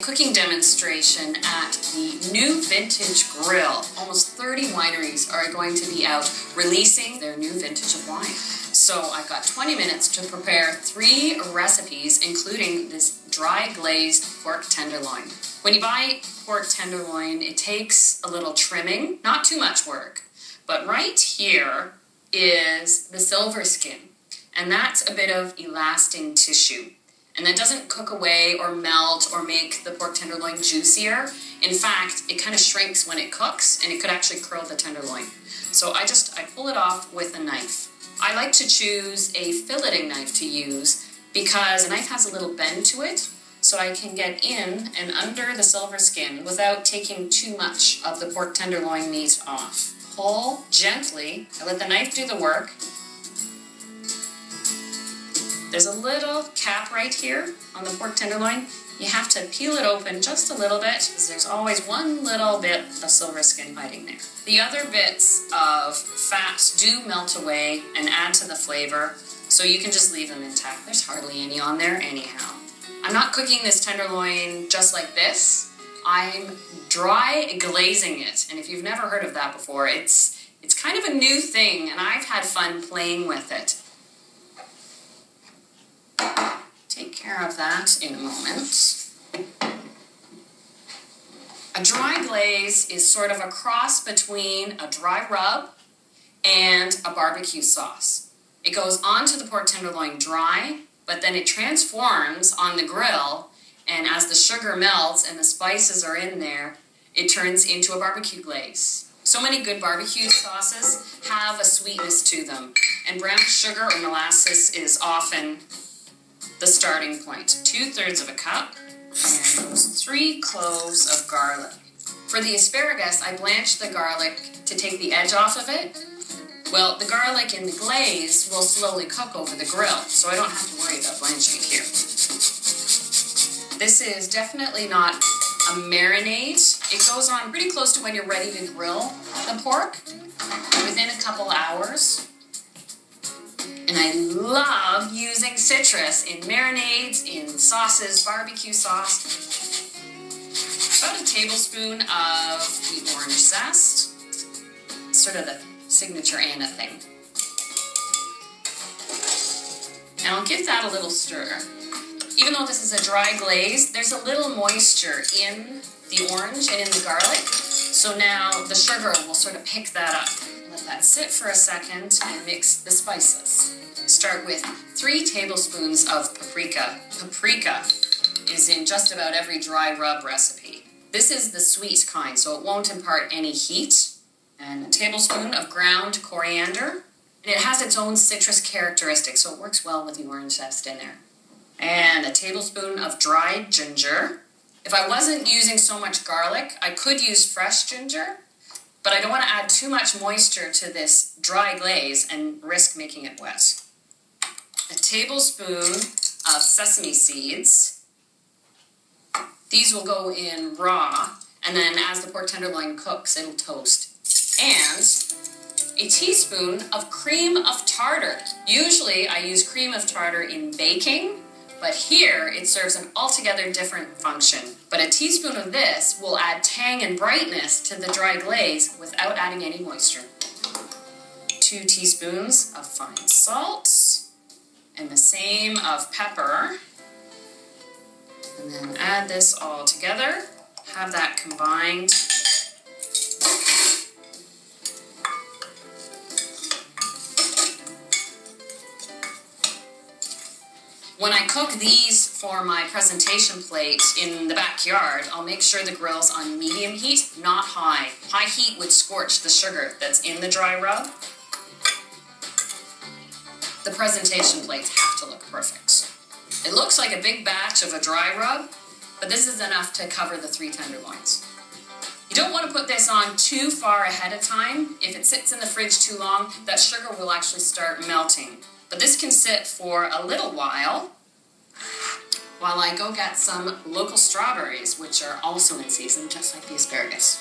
Cooking demonstration at the new vintage grill. Almost 30 wineries are going to be out releasing their new vintage of wine. So I've got 20 minutes to prepare 3 recipes, including this dry glazed pork tenderloin. When you buy pork tenderloin, it takes a little trimming, not too much work. But right here is the silver skin, and that's a bit of elastin tissue. And that doesn't cook away or melt or make the pork tenderloin juicier. In fact, it kind of shrinks when it cooks, and it could actually curl the tenderloin. So I pull it off with a knife. I like to choose a filleting knife to use because a knife has a little bend to it, so I can get in and under the silver skin without taking too much of the pork tenderloin meat off. Pull gently, I let the knife do the work. There's a little cap right here on the pork tenderloin. You have to peel it open just a little bit, because there's always one little bit of silver skin hiding there. The other bits of fat do melt away and add to the flavor, so you can just leave them intact. There's hardly any on there anyhow. I'm not cooking this tenderloin just like this. I'm dry glazing it, and if you've never heard of that before, it's kind of a new thing, and I've had fun playing with it. Take care of that in a moment. A dry glaze is sort of a cross between a dry rub and a barbecue sauce. It goes onto the pork tenderloin dry, but then it transforms on the grill, and as the sugar melts and the spices are in there, it turns into a barbecue glaze. So many good barbecue sauces have a sweetness to them, and brown sugar or molasses is often the starting point. 2/3 of a cup and those 3 cloves of garlic. For the asparagus, I blanched the garlic to take the edge off of it. Well, the garlic in the glaze will slowly cook over the grill, so I don't have to worry about blanching it here. This is definitely not a marinade. It goes on pretty close to when you're ready to grill the pork, within a couple hours. And I love using citrus in marinades, in sauces, barbecue sauce. About a tablespoon of the orange zest. Sort of the signature Anna thing. And I'll give that a little stir. Even though this is a dry glaze, there's a little moisture in the orange and in the garlic. So now the sugar will sort of pick that up. Let that sit for a second and mix the spices. Start with 3 tablespoons of paprika. Paprika is in just about every dry rub recipe. This is the sweet kind, so it won't impart any heat. And a tablespoon of ground coriander. And it has its own citrus characteristics, so it works well with the orange zest in there. And a tablespoon of dried ginger. If I wasn't using so much garlic, I could use fresh ginger, but I don't want to add too much moisture to this dry glaze and risk making it wet. A tablespoon of sesame seeds. These will go in raw, and then as the pork tenderloin cooks, it'll toast. And a teaspoon of cream of tartar. Usually I use cream of tartar in baking, but here it serves an altogether different function. But a teaspoon of this will add tang and brightness to the dry glaze without adding any moisture. 2 teaspoons of fine salt, and the same of pepper. And then add this all together, have that combined. When I cook these for my presentation plate in the backyard, I'll make sure the grill's on medium heat, not high. High heat would scorch the sugar that's in the dry rub. The presentation plates have to look perfect. It looks like a big batch of a dry rub, but this is enough to cover the 3 tenderloins. You don't want to put this on too far ahead of time. If it sits in the fridge too long, that sugar will actually start melting. But this can sit for a little while I go get some local strawberries, which are also in season, just like the asparagus.